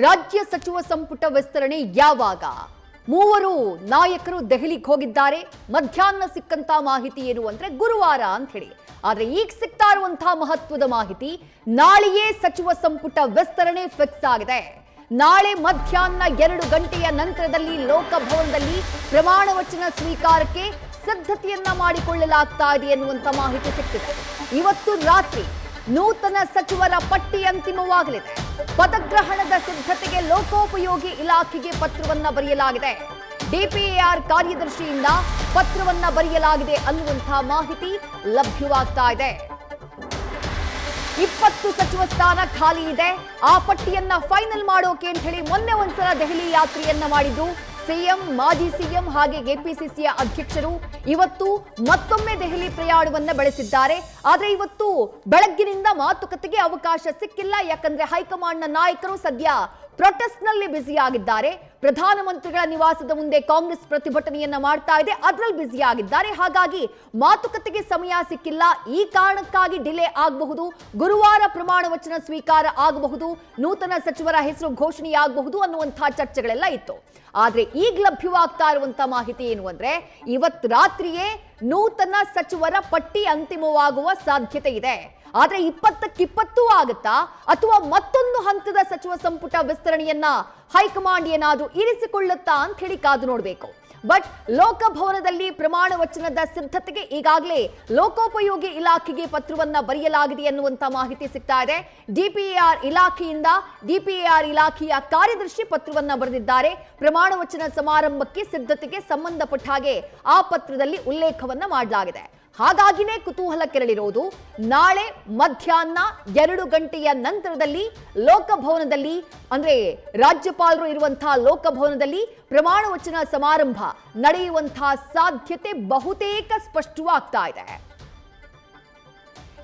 ರಾಜ್ಯ ಸಚಿವ ಸಂಪುಟ ವಿಸ್ತರಣೆ ಯಾವಾಗ? ಮೂವರು ನಾಯಕರು ದೆಹಲಿಗೆ ಹೋಗಿದ್ದಾರೆ. ಮಧ್ಯಾಹ್ನ ಸಿಕ್ಕಂತ ಮಾಹಿತಿ ಏನು ಅಂದ್ರೆ ಗುರುವಾರ ಅಂತ ಹೇಳಿ. ಆದ್ರೆ ಈಗ ಸಿಗ್ತಾ ಇರುವಂತಹ ಮಹತ್ವದ ಮಾಹಿತಿ, ನಾಳೆಯೇ ಸಚಿವ ಸಂಪುಟ ವಿಸ್ತರಣೆ ಫಿಕ್ಸ್ ಆಗಿದೆ. ನಾಳೆ ಮಧ್ಯಾಹ್ನ 2 ಗಂಟೆಯ ನಂತರದಲ್ಲಿ ಲೋಕಭವನದಲ್ಲಿ ಪ್ರಮಾಣ ವಚನ ಸ್ವೀಕಾರಕ್ಕೆ ಸಿದ್ಧತೆಯನ್ನ ಮಾಡಿಕೊಳ್ಳಲಾಗ್ತಾ ಇದೆ ಎನ್ನುವಂತ ಮಾಹಿತಿ ಸಿಕ್ಕಿದೆ. ಇವತ್ತು ರಾತ್ರಿ ನೂತನ ಸಚಿವರ ಪಟ್ಟಿ ಅಂತಿಮವಾಗಲಿದೆ. ಪದಗ್ರಹಣದ ಸಿದ್ಧತೆಗೆ ಲೋಕೋಪಯೋಗಿ ಇಲಾಖೆಗೆ ಪತ್ರವನ್ನ ಬರೆಯಲಾಗಿದೆ. ಡಿಪಿಎಆರ್ ಕಾರ್ಯದರ್ಶಿಯಿಂದ ಪತ್ರವನ್ನ ಬರೆಯಲಾಗಿದೆ ಅನ್ನುವಂತಹ ಮಾಹಿತಿ ಲಭ್ಯವಾಗ್ತಾ ಇದೆ. 20 ಸಚಿವ ಸ್ಥಾನ ಖಾಲಿ ಇದೆ. ಆ ಪಟ್ಟಿಯನ್ನ ಫೈನಲ್ ಮಾಡೋಕೆ ಅಂತ ಹೇಳಿ ಮೊನ್ನೆ ಒಂದ್ಸಲ ದೆಹಲಿ ಯಾತ್ರೆಯನ್ನ ಮಾಡಿದ್ರು ಸಿಎಂ, ಮಾಜಿ ಸಿಎಂ ಹಾಗೆ ಕೆಪಿಸಿಸಿಯ ಅಧ್ಯಕ್ಷರು. ಇವತ್ತು ಮತ್ತೊಮ್ಮೆ ದೆಹಲಿ ಪ್ರಯಾಣವನ್ನ ಬೆಳೆಸಿದ್ದಾರೆ. ಆದ್ರೆ ಇವತ್ತು ಬೆಳಗ್ಗಿನಿಂದ ಮಾತುಕತೆಗೆ ಅವಕಾಶ ಸಿಕ್ಕಿಲ್ಲ. ಯಾಕಂದ್ರೆ ಹೈಕಮಾಂಡ್ನ ನಾಯಕರು ಸದ್ಯ ಪ್ರೊಟೆಸ್ಟ್ ನಲ್ಲಿ ಬ್ಯುಸಿ ಆಗಿದ್ದಾರೆ. ಪ್ರಧಾನಮಂತ್ರಿಗಳ ನಿವಾಸದ ಮುಂದೆ ಕಾಂಗ್ರೆಸ್ ಪ್ರತಿಭಟನೆಯನ್ನ ಮಾಡ್ತಾ ಇದೆ, ಅದರಲ್ಲಿ ಬ್ಯುಸಿ ಆಗಿದ್ದಾರೆ. ಹಾಗಾಗಿ ಮಾತುಕತೆಗೆ ಸಮಯ ಸಿಕ್ಕಿಲ್ಲ. ಈ ಕಾರಣಕ್ಕಾಗಿ ಡಿಲೇ ಆಗಬಹುದು. ಗುರುವಾರ ಪ್ರಮಾಣ ವಚನ ಸ್ವೀಕಾರ ಆಗಬಹುದು, ನೂತನ ಸಚಿವರ ಹೆಸರು ಘೋಷಣೆಯಾಗಬಹುದು ಅನ್ನುವಂತಹ ಚರ್ಚೆಗಳೆಲ್ಲ ಇತ್ತು. ಆದ್ರೆ ಈಗ ಲಭ್ಯವಾಗ್ತಾ ಇರುವಂತಹ ಮಾಹಿತಿ ಏನು ಅಂದ್ರೆ, ಇವತ್ತು ರಾತ್ರಿಯೇ ನೂತನ ಸಚಿವರ ಪಟ್ಟಿ ಅಂತಿಮವಾಗುವ ಸಾಧ್ಯತೆ ಇದೆ. ಆದ್ರೆ 20ಕ್ಕೆ20 ಆಗುತ್ತಾ ಅಥವಾ ಮತ್ತೊಂದು ಹಂತದ ಸಚಿವ ಸಂಪುಟ ವಿಸ್ತರಣೆಯನ್ನ ಹೈಕಮಾಂಡ್ ಏನಾದ್ರೂ ಇರಿಸಿಕೊಳ್ಳುತ್ತಾ ಅಂತ ಹೇಳಿ ಕಾದು ನೋಡಬೇಕು. ಬಟ್ ಲೋಕಭವನದಲ್ಲಿ ಪ್ರಮಾಣ ವಚನದ ಸಿದ್ಧತೆಗೆ ಈಗಾಗಲೇ ಲೋಕೋಪಯೋಗಿ ಇಲಾಖೆಗೆ ಪತ್ರವನ್ನ ಬರೆಯಲಾಗಿದೆ ಎನ್ನುವಂತ ಮಾಹಿತಿ ಸಿಗ್ತಾ ಇದೆ. ಡಿಪಿಎಆರ್ ಇಲಾಖೆಯ ಕಾರ್ಯದರ್ಶಿ ಪತ್ರವನ್ನ ಬರೆದಿದ್ದಾರೆ. ಪ್ರಮಾಣ ವಚನ ಸಮಾರಂಭಕ್ಕೆ ಸಿದ್ಧತೆಗೆ ಸಂಬಂಧಪಟ್ಟ ಹಾಗೆ ಆ ಪತ್ರದಲ್ಲಿ ಉಲ್ಲೇಖವನ್ನ ಮಾಡಲಾಗಿದೆ. ಹಾಗಾಗಿನೇ ಕುತೂಹಲ ಕೆರಳಿರೋದು, ನಾಳೆ ಮಧ್ಯಾಹ್ನ 2 ಗಂಟೆಯ ನಂತರದಲ್ಲಿ ಲೋಕಭವನದಲ್ಲಿ ಅಂದ್ರೆ ರಾಜ್ಯಪಾಲರು ಇರುವಂತಹ ಲೋಕಭವನದಲ್ಲಿ ಪ್ರಮಾಣ ವಚನ ಸಮಾರಂಭ ನಡೆಯುವಂತಹ ಸಾಧ್ಯತೆ ಬಹುತೇಕ ಸ್ಪಷ್ಟವಾಗ್ತಾ ಇದೆ.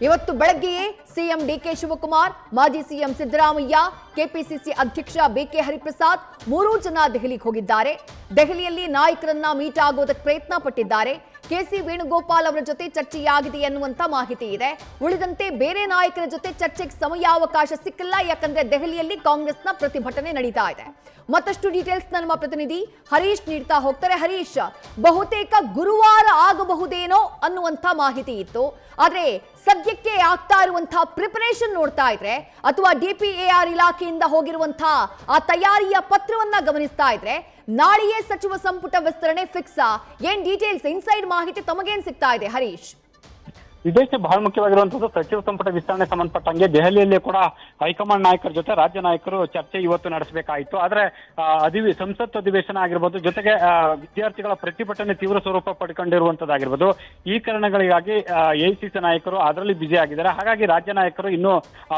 ಇವತ್ತು ಬೆಳಗ್ಗೆಯೇ ಸಿಎಂ ಡಿಕೆ ಶಿವಕುಮಾರ್, ಮಾಜಿ ಸಿಎಂ ಸಿದ್ದರಾಮಯ್ಯ, ಕೆಪಿಸಿಸಿ ಅಧ್ಯಕ್ಷ ಬಿಕೆ ಹರಿಪ್ರಸಾದ್ 3 ಜನ ದೆಹಲಿಗೆ ಹೋಗಿದ್ದಾರೆ. ದೆಹಲಿಯಲ್ಲಿ ನಾಯಕರನ್ನ ಮೀಟ್ ಆಗೋದಕ್ಕೆ ಪ್ರಯತ್ನ ಪಟ್ಟಿದ್ದಾರೆ. ಕೆಸಿ ವೇಣುಗೋಪಾಲ್ ಅವರ ಜೊತೆ ಚರ್ಚೆಯಾಗಿದೆ ಎನ್ನುವಂತ ಮಾಹಿತಿ ಇದೆ. ಉಳಿದಂತೆ ಬೇರೆ ನಾಯಕರ ಜೊತೆ ಚರ್ಚೆಗೆ ಸಮಯಾವಕಾಶ ಸಿಕ್ಕಿಲ್ಲ. ಯಾಕಂದ್ರೆ ದೆಹಲಿಯಲ್ಲಿ ಕಾಂಗ್ರೆಸ್ನ ಪ್ರತಿಭಟನೆ ನಡೀತಾ ಇದೆ. ಮತ್ತಷ್ಟು ಡೀಟೇಲ್ಸ್ ನಮ್ಮ ಪ್ರತಿನಿಧಿ ಹರೀಶ್ ನೀಡ್ತಾ ಹೋಗ್ತಾರೆ. ಹರೀಶ್, ಬಹುತೇಕ ಗುರುವಾರ ಆಗಬಹುದೇನೋ ಅನ್ನುವಂತ ಮಾಹಿತಿ ಇತ್ತು. ಆದ್ರೆ ಸದ್ಯಕ್ಕೆ ಆಗ್ತಾ ಇರುವಂತಹ ಪ್ರಿಪರೇಷನ್ ನೋಡ್ತಾ ಇದ್ರೆ ಅಥವಾ ಡಿಪಿಎಆರ್ ಇಲಾಖೆಯಿಂದ ಹೋಗಿರುವಂತಹ ಆ ತಯಾರಿಯ ಪತ್ರವನ್ನ ಗಮನಿಸ್ತಾ ಇದ್ರೆ ನಾಳೆಯೇ ಸಚಿವ ಸಂಪುಟ ವಿಸ್ತರಣೆ ಫಿಕ್ಸ್. ಏನ್ ಡೀಟೇಲ್ಸ್, ಇನ್ಸೈಡ್ ಮಾಹಿತಿ ತಮಗೇನ್ ಸಿಗ್ತಾ ಇದೆ ಹರೀಶ್? ಇದೇಶ ಬಹಳ ಮುಖ್ಯವಾಗಿರುವಂತದ್ದು ಸಚಿವ ಸಂಪುಟ ವಿಸ್ತರಣೆ ಸಂಬಂಧಪಟ್ಟಂಗೆ ದೆಹಲಿಯಲ್ಲಿ ಕೂಡ ಹೈಕಮಾಂಡ್ ನಾಯಕರ ಜೊತೆ ರಾಜ್ಯ ನಾಯಕರು ಚರ್ಚೆ ಇವತ್ತು ನಡೆಸಬೇಕಾಯಿತು. ಆದ್ರೆ ಸಂಸತ್ ಅಧಿವೇಶನ ಆಗಿರ್ಬೋದು, ಜೊತೆಗೆ ವಿದ್ಯಾರ್ಥಿಗಳ ಪ್ರತಿಭಟನೆ ತೀವ್ರ ಸ್ವರೂಪ ಪಡ್ಕೊಂಡಿರುವಂತದ್ದಾಗಿರ್ಬೋದು, ಈ ಕಾರಣಗಳಿಗಾಗಿ ಎಐಸಿಸಿ ನಾಯಕರು ಅದರಲ್ಲಿ ಬ್ಯುಸಿ ಆಗಿದ್ದಾರೆ. ಹಾಗಾಗಿ ರಾಜ್ಯ ನಾಯಕರು ಇನ್ನೂ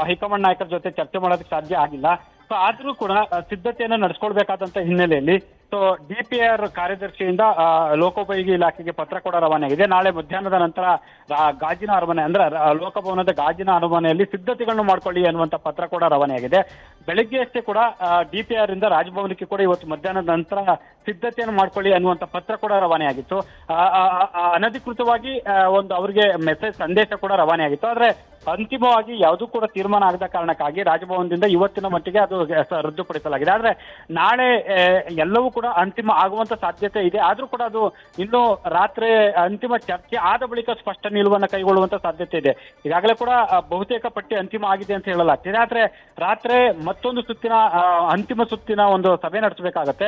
ಹೈಕಮಾಂಡ್ ನಾಯಕರ ಜೊತೆ ಚರ್ಚೆ ಮಾಡೋದಕ್ಕೆ ಸಾಧ್ಯ ಆಗಿಲ್ಲ. ಸೊ ಆದ್ರೂ ಕೂಡ ಸಿದ್ಧತೆಯನ್ನು ನಡೆಸ್ಕೊಳ್ಬೇಕಾದಂತ ಹಿನ್ನೆಲೆಯಲ್ಲಿ ಡಿಪಿಆರ್ ಕಾರ್ಯದರ್ಶಿಯಿಂದ ಲೋಕೋಪಯೋಗಿ ಇಲಾಖೆಗೆ ಪತ್ರ ಕೂಡ ರವಾನೆಯಾಗಿದೆ. ನಾಳೆ ಮಧ್ಯಾಹ್ನದ ನಂತರ ಗಾಜಿನ ಅರಮನೆ ಅಂದ್ರೆ ಲೋಕಭವನದ ಗಾಜಿನ ಅರಮನೆಯಲ್ಲಿ ಸಿದ್ಧತೆಗಳನ್ನು ಮಾಡ್ಕೊಳ್ಳಿ ಅನ್ನುವಂತ ಪತ್ರ ಕೂಡ ರವಾನೆಯಾಗಿದೆ. ಬೆಳಗ್ಗೆ ಅಷ್ಟೇ ಕೂಡ ಡಿಪಿಆರ್ ಇಂದ ರಾಜಭವನಕ್ಕೆ ಕೂಡ ಇವತ್ತು ಮಧ್ಯಾಹ್ನದ ನಂತರ ಸಿದ್ಧತೆಯನ್ನು ಮಾಡ್ಕೊಳ್ಳಿ ಅನ್ನುವಂತ ಪತ್ರ ಕೂಡ ರವಾನೆಯಾಗಿತ್ತು. ಅನಧಿಕೃತವಾಗಿ ಒಂದು ಅವರಿಗೆ ಮೆಸೇಜ್ ಸಂದೇಶ ಕೂಡ ರವಾನೆಯಾಗಿತ್ತು. ಆದ್ರೆ ಅಂತಿಮವಾಗಿ ಯಾವುದೂ ಕೂಡ ತೀರ್ಮಾನ ಆಗದ ಕಾರಣಕ್ಕಾಗಿ ರಾಜಭವನದಿಂದ ಇವತ್ತಿನ ಮಟ್ಟಿಗೆ ಅದು ರದ್ದುಪಡಿಸಲಾಗಿದೆ. ಆದ್ರೆ ನಾಳೆ ಎಲ್ಲವೂ ಕೂಡ ಅಂತಿಮ ಆಗುವಂತ ಸಾಧ್ಯತೆ ಇದೆ. ಆದ್ರೂ ಕೂಡ ಅದು ಇನ್ನು ರಾತ್ರಿ ಅಂತಿಮ ಚರ್ಚೆ ಆದ ಬಳಿಕ ಸ್ಪಷ್ಟ ನಿಲುವನ್ನು ಕೈಗೊಳ್ಳುವಂತ ಸಾಧ್ಯತೆ ಇದೆ. ಈಗಾಗಲೇ ಕೂಡ ಬಹುತೇಕ ಪಟ್ಟಿ ಅಂತಿಮ ಆಗಿದೆ ಅಂತ ಹೇಳಲಾಗ್ತಿದೆ. ಆದ್ರೆ ರಾತ್ರಿ ಮತ್ತೊಂದು ಸುತ್ತಿನ ಅಂತಿಮ ಸುತ್ತಿನ ಒಂದು ಸಭೆ ನಡೆಸಬೇಕಾಗತ್ತೆ.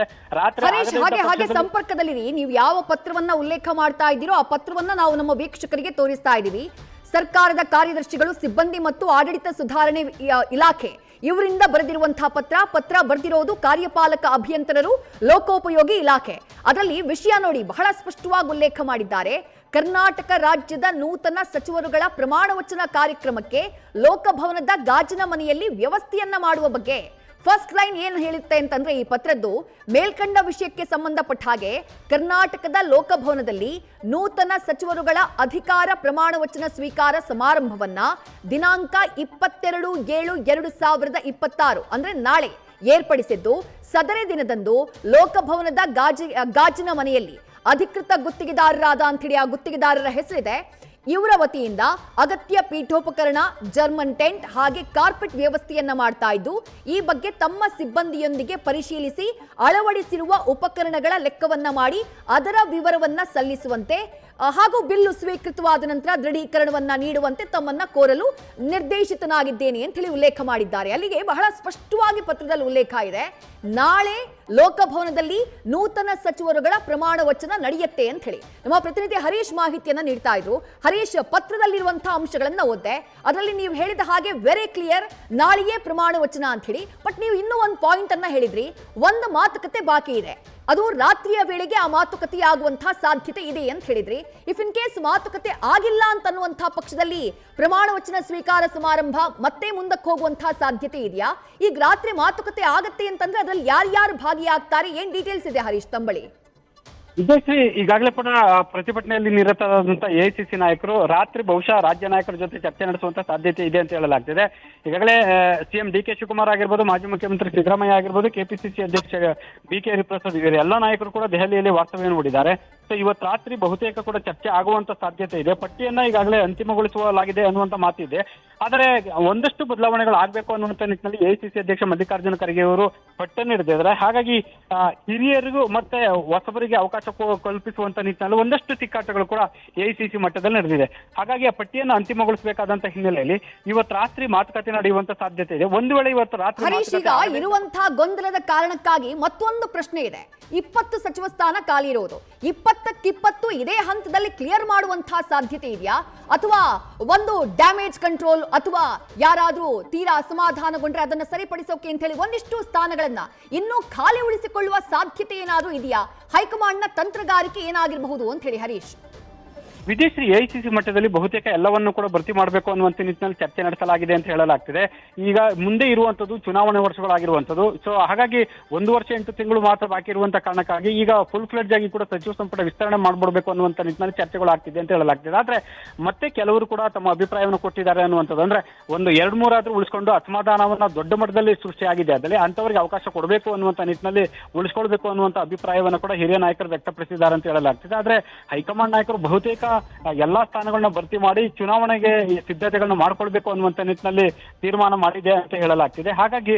ಹಾಗೆ ಸಂಪರ್ಕದಲ್ಲಿ ನೀವು ಯಾವ ಪತ್ರವನ್ನ ಉಲ್ಲೇಖ ಮಾಡ್ತಾ ಇದ್ದೀರೋ ಆ ಪತ್ರವನ್ನ ನಾವು ನಮ್ಮ ವೀಕ್ಷಕರಿಗೆ ತೋರಿಸ್ತಾ ಇದ್ದೀವಿ. ಸರ್ಕಾರದ ಕಾರ್ಯದರ್ಶಿಗಳು, ಸಿಬ್ಬಂದಿ ಮತ್ತು ಆಡಳಿತ ಸುಧಾರಣೆ ಇಲಾಖೆ ಇವರಿಂದ ಬರೆದಿರುವಂತಹ ಪತ್ರ ಬರೆದಿರೋದು ಕಾರ್ಯಪಾಲಕ ಅಭಿಯಂತರರು, ಲೋಕೋಪಯೋಗಿ ಇಲಾಖೆ. ಅದರಲ್ಲಿ ವಿಷಯ ನೋಡಿ ಬಹಳ ಸ್ಪಷ್ಟವಾಗಿ ಉಲ್ಲೇಖ ಮಾಡಿದ್ದಾರೆ. ಕರ್ನಾಟಕ ರಾಜ್ಯದ ನೂತನ ಸಚಿವರುಗಳ ಪ್ರಮಾಣ ವಚನ ಕಾರ್ಯಕ್ರಮಕ್ಕೆ ಲೋಕಭವನದ ಗಾಜಿನ ಮನೆಯಲ್ಲಿ ವ್ಯವಸ್ಥೆಯನ್ನ ಮಾಡುವ ಬಗ್ಗೆ ಫಸ್ಟ್ ಲೈನ್ ಏನ್ ಹೇಳುತ್ತೆ ಅಂತಂದ್ರೆ, ಈ ಪತ್ರದ್ದು ಮೇಲ್ಕಂಡ ವಿಷಯಕ್ಕೆ ಸಂಬಂಧಪಟ್ಟ ಹಾಗೆ ಕರ್ನಾಟಕದ ಲೋಕಭವನದಲ್ಲಿ ನೂತನ ಸಚಿವರುಗಳ ಅಧಿಕಾರ ಪ್ರಮಾಣ ವಚನ ಸ್ವೀಕಾರ ಸಮಾರಂಭವನ್ನ ದಿನಾಂಕ 22/7/2026 ಅಂದ್ರೆ ನಾಳೆ ಏರ್ಪಡಿಸಿದ್ದು, ಸದರಿ ದಿನದಂದು ಲೋಕಭವನದ ಗಾಜಿನ ಮನೆಯಲ್ಲಿ ಅಧಿಕೃತ ಗುತ್ತಿಗೆದಾರರಾದ ಅಂತೇಳಿ ಆ ಗುತ್ತಿಗೆದಾರರ ಹೆಸರಿದೆ. ಇವರ ವತಿಯಿಂದ ಅಗತ್ಯ ಪೀಠೋಪಕರಣ, ಜರ್ಮನ್ ಟೆಂಟ್ ಹಾಗೆ ಕಾರ್ಪೆಟ್ ವ್ಯವಸ್ಥೆಯನ್ನ ಮಾಡ್ತಾ ಇದ್ದು, ಈ ಬಗ್ಗೆ ತಮ್ಮ ಸಿಬ್ಬಂದಿಯೊಂದಿಗೆ ಪರಿಶೀಲಿಸಿ ಅಳವಡಿಸಿರುವ ಉಪಕರಣಗಳ ಲೆಕ್ಕವನ್ನ ಮಾಡಿ ಅದರ ವಿವರವನ್ನ ಸಲ್ಲಿಸುವಂತೆ ಹಾಗೂ ಬಿಲ್ಲು ಸ್ವೀಕೃತವಾದ ನಂತರ ದೃಢೀಕರಣವನ್ನ ನೀಡುವಂತೆ ತಮ್ಮನ್ನ ಕೋರಲು ನಿರ್ದೇಶಿತನಾಗಿದ್ದೇನೆ ಅಂತ ಹೇಳಿ ಉಲ್ಲೇಖ ಮಾಡಿದ್ದಾರೆ. ಅಲ್ಲಿಗೆ ಬಹಳ ಸ್ಪಷ್ಟವಾಗಿ ಪತ್ರದಲ್ಲಿ ಉಲ್ಲೇಖ ಇದೆ, ನಾಳೆ ಲೋಕಭವನದಲ್ಲಿ ನೂತನ ಸಚಿವರುಗಳ ಪ್ರಮಾಣ ವಚನ ನಡೆಯುತ್ತೆ ಅಂತ ಹೇಳಿ. ನಮ್ಮ ಪ್ರತಿನಿಧಿ ಹರೀಶ್ ಮಾಹಿತಿಯನ್ನ ನೀಡ್ತಾ ಇದ್ರು. ಹರೀಶ್, ಪತ್ರದಲ್ಲಿರುವಂತಹ ಅಂಶಗಳನ್ನ ಓದ್ದೆ, ಅದರಲ್ಲಿ ನೀವು ಹೇಳಿದ ಹಾಗೆ ವೆರಿ ಕ್ಲಿಯರ್, ನಾಳೆಯೇ ಪ್ರಮಾಣ ವಚನ ಅಂತ ಹೇಳಿ. ಬಟ್ ನೀವು ಇನ್ನೂ ಒಂದು ಪಾಯಿಂಟ್ ಅನ್ನ ಹೇಳಿದ್ರಿ, ಒಂದು ಮಾತುಕತೆ ಬಾಕಿ ಇದೆ, ಅದು ರಾತ್ರಿಯ ವೇಳೆಗೆ ಆ ಮಾತುಕತೆ ಆಗುವಂತಹ ಸಾಧ್ಯತೆ ಇದೆ ಅಂತ ಹೇಳಿದ್ರಿ. ಇಫ್ ಇನ್ ಕೇಸ್ ಮಾತುಕತೆ ಆಗಿಲ್ಲ ಅಂತ ಅನ್ನುವಂತಹ ಪಕ್ಷದಲ್ಲಿ ಪ್ರಮಾಣ ವಚನ ಸ್ವೀಕಾರ ಸಮಾರಂಭ ಮತ್ತೆ ಮುಂದಕ್ಕೆ ಹೋಗುವಂತಹ ಸಾಧ್ಯತೆ ಇದೆಯಾ? ಈಗ ರಾತ್ರಿ ಮಾತುಕತೆ ಆಗತ್ತೆ ಅಂತಂದ್ರೆ ಅದ್ರಲ್ಲಿ ಯಾರ್ಯಾರು ಭಾಗಿಯಾಗ್ತಾರೆ, ಏನ್ ಡೀಟೇಲ್ಸ್ ಇದೆ ಹರೀಶ್ ತಂಬಳಿ? ವಿಜಯಶ್ರೀ, ಈಗಾಗಲೇ ಕೂಡ ಪ್ರತಿಭಟನೆಯಲ್ಲಿ ನಿರತರಾದಂತಹ ಎಐಸಿಸಿ ನಾಯಕರು ರಾತ್ರಿ ಬಹುಶಃ ರಾಜ್ಯ ನಾಯಕರ ಜೊತೆ ಚರ್ಚೆ ನಡೆಸುವಂತ ಸಾಧ್ಯತೆ ಇದೆ ಅಂತ ಹೇಳಲಾಗ್ತಿದೆ. ಈಗಾಗಲೇ ಸಿಎಂ ಡಿ.ಕೆ. ಶಿವಕುಮಾರ್ ಆಗಿರ್ಬೋದು, ಮಾಜಿ ಮುಖ್ಯಮಂತ್ರಿ ಸಿದ್ದರಾಮಯ್ಯ ಆಗಿರ್ಬೋದು, ಕೆಪಿಸಿಸಿ ಅಧ್ಯಕ್ಷ ಬಿ.ಕೆ. ಹರಿಪ್ರಸಾದ್ ಇವರು ಎಲ್ಲ ನಾಯಕರು ಕೂಡ ದೆಹಲಿಯಲ್ಲಿ ವಾಸ್ತವ್ಯ ಹೂಡಿದ್ದಾರೆ. ಸೊ ಇವತ್ತು ರಾತ್ರಿ ಬಹುತೇಕ ಕೂಡ ಚರ್ಚೆ ಆಗುವಂತ ಸಾಧ್ಯತೆ ಇದೆ. ಪಟ್ಟಿಯನ್ನ ಈಗಾಗಲೇ ಅಂತಿಮಗೊಳಿಸಲಾಗಿದೆ ಅನ್ನುವಂತ ಮಾತಿದೆ. ಆದರೆ ಒಂದಷ್ಟು ಬದಲಾವಣೆಗಳು ಆಗ್ಬೇಕು ಅನ್ನುವಂತ ನಿಟ್ಟಿನಲ್ಲಿ ಎಐಸಿಸಿ ಅಧ್ಯಕ್ಷ ಮಲ್ಲಿಕಾರ್ಜುನ ಖರ್ಗೆ ಅವರು ಪಟ್ಟನ್ನು ಹಿಡಿದಿದ್ದಾರೆ. ಹಾಗಾಗಿ ಹಿರಿಯರಿಗೂ ಮತ್ತೆ ಹೊಸಬರಿಗೆ ಅವಕಾಶ ಕಲ್ಪಿಸುವಂತ ನಿಟ್ಟಿನಲ್ಲಿ ಒಂದಷ್ಟು ತಿಕ್ಕಾಟಗಳು ಕೂಡ ಎಐಸಿಸಿ ಮಟ್ಟದಲ್ಲಿ ನಡೆದಿದೆ. ಹಾಗಾಗಿ ಆ ಪಟ್ಟಿಯನ್ನು ಅಂತಿಮಗೊಳಿಸಬೇಕಾದಂತ ಹಿನ್ನೆಲೆಯಲ್ಲಿ ಇವತ್ತು ರಾತ್ರಿ ಮಾತುಕತೆ ನಡೆಯುವಂತ ಸಾಧ್ಯತೆ ಇದೆ. ಒಂದು ವೇಳೆ ಇವತ್ತು ರಾತ್ರಿ ಹರೀಶ್, ಈಗ ಇರುವಂತಹ ಗೊಂದಲದ ಕಾರಣಕ್ಕಾಗಿ ಮತ್ತೊಂದು ಪ್ರಶ್ನೆ ಇದೆ. 20 ಸಚಿವ ಸ್ಥಾನ ಖಾಲಿ ಇರೋದು, 20ಕ್ಕೆ20 ಇದೇ ಹಂತದಲ್ಲಿ ಕ್ಲಿಯರ್ ಮಾಡುವಂತಹ ಸಾಧ್ಯತೆ ಇದೆಯಾ? ಅಥವಾ ಒಂದು ಡ್ಯಾಮೇಜ್ ಕಂಟ್ರೋಲ್ ಅಥವಾ ಯಾರಾದ್ರೂ ತೀರಾ ಅಸಮಾಧಾನಗೊಂಡ್ರೆ ಅದನ್ನ ಸರಿಪಡಿಸೋಕೆ ಅಂತ ಹೇಳಿ ಒಂದಿಷ್ಟು ಸ್ಥಾನಗಳನ್ನ ಇನ್ನೂ ಖಾಲಿ ಉಳಿಸಿಕೊಳ್ಳುವ ಸಾಧ್ಯತೆ ಏನಾದ್ರೂ ಇದೆಯಾ? ಹೈಕಮಾಂಡ್ನ ತಂತ್ರಗಾರಿಕೆ ಏನಾಗಿರಬಹುದು ಅಂತ ಹೇಳಿ ಹರೀಶ್. ವಿದೇಶಿ ಎಐಸಿಸಿ ಮಟ್ಟದಲ್ಲಿ ಬಹುತೇಕ ಎಲ್ಲವನ್ನೂ ಕೂಡ ಭರ್ತಿ ಮಾಡಬೇಕು ಅನ್ನುವಂಥ ನಿಟ್ಟಿನಲ್ಲಿ ಚರ್ಚೆ ನಡೆಸಲಾಗಿದೆ ಅಂತ ಹೇಳಲಾಗ್ತಿದೆ. ಈಗ ಮುಂದೆ ಇರುವಂತದ್ದು ಚುನಾವಣೆ ವರ್ಷಗಳಾಗಿರುವಂತದ್ದು. ಸೊ ಹಾಗಾಗಿ 1 ವರ್ಷ 8 ತಿಂಗಳು ಮಾತ್ರ ಬಾಕಿ ಇರುವಂತ ಕಾರಣಕ್ಕಾಗಿ ಈಗ ಫುಲ್ ಫ್ಲೆಡ್ಜ್ ಆಗಿ ಕೂಡ ಸಚಿವ ಸಂಪುಟ ವಿಸ್ತರಣೆ ಮಾಡ್ಬಿಡ್ಬೇಕು ಅನ್ನುವಂಥ ನಿಟ್ಟಿನಲ್ಲಿ ಚರ್ಚೆಗಳು ಆಗ್ತಿದೆ ಅಂತ ಹೇಳಲಾಗ್ತಿದೆ. ಆದ್ರೆ ಮತ್ತೆ ಕೆಲವರು ಕೂಡ ತಮ್ಮ ಅಭಿಪ್ರಾಯವನ್ನು ಕೊಟ್ಟಿದ್ದಾರೆ ಅನ್ನುವಂಥದ್ದು. ಅಂದ್ರೆ ಒಂದು 2-3 ಆದ್ರೂ ಉಳಿಸ್ಕೊಂಡು ಅಸಮಾಧಾನವನ್ನ ದೊಡ್ಡ ಮಟ್ಟದಲ್ಲಿ ಸೃಷ್ಟಿಯಾಗಿದೆ, ಅದರಲ್ಲಿ ಅಂತವರಿಗೆ ಅವಕಾಶ ಕೊಡಬೇಕು ಅನ್ನುವಂಥ ನಿಟ್ಟಿನಲ್ಲಿ ಉಳಿಸ್ಕೊಳ್ಬೇಕು ಅನ್ನುವಂಥ ಅಭಿಪ್ರಾಯವನ್ನು ಕೂಡ ಹಿರಿಯ ನಾಯಕರು ವ್ಯಕ್ತಪಡಿಸಿದ್ದಾರೆ ಅಂತ ಹೇಳಲಾಗ್ತಿದೆ. ಆದ್ರೆ ಹೈಕಮಾಂಡ್ ನಾಯಕರು ಬಹುತೇಕ ಎಲ್ಲಾ ಸ್ಥಾನಗಳನ್ನ ಭರ್ತಿ ಮಾಡಿ ಚುನಾವಣೆಗೆ ಸಿದ್ಧತೆಗಳನ್ನ ಮಾಡ್ಕೊಳ್ಬೇಕು ಅನ್ನುವಂತ ನಿಟ್ಟಿನಲ್ಲಿ ತೀರ್ಮಾನ ಮಾಡಿದೆ ಅಂತ ಹೇಳಲಾಗ್ತಿದೆ. ಹಾಗಾಗಿ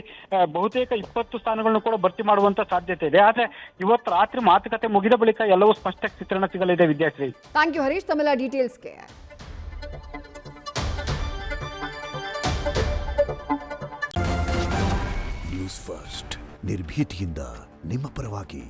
ಬಹುತೇಕ 20 ಸ್ಥಾನಗಳನ್ನು ಕೂಡ ಭರ್ತಿ ಮಾಡುವಂತ ಸಾಧ್ಯತೆ ಇದೆ. ಆದ್ರೆ ಇವತ್ತು ರಾತ್ರಿ ಮಾತುಕತೆ ಮುಗಿದ ಬಳಿಕ ಎಲ್ಲವೂ ಸ್ಪಷ್ಟ ಚಿತ್ರಣ ಸಿಗಲಿದೆ. ವಿದ್ಯಾಶ್ರೀ, ಥ್ಯಾಂಕ್ ಯು ಹರೀಶ್ ತಮ್ಮೆಲ್ಲ ಡೀಟೇಲ್ಸ್ಗೆ. ನ್ಯೂಸ್ ಫಸ್ಟ್, ನಿರ್ಭೀತಿಯಿಂದ ನಿಮ್ಮ ಪರವಾಗಿ.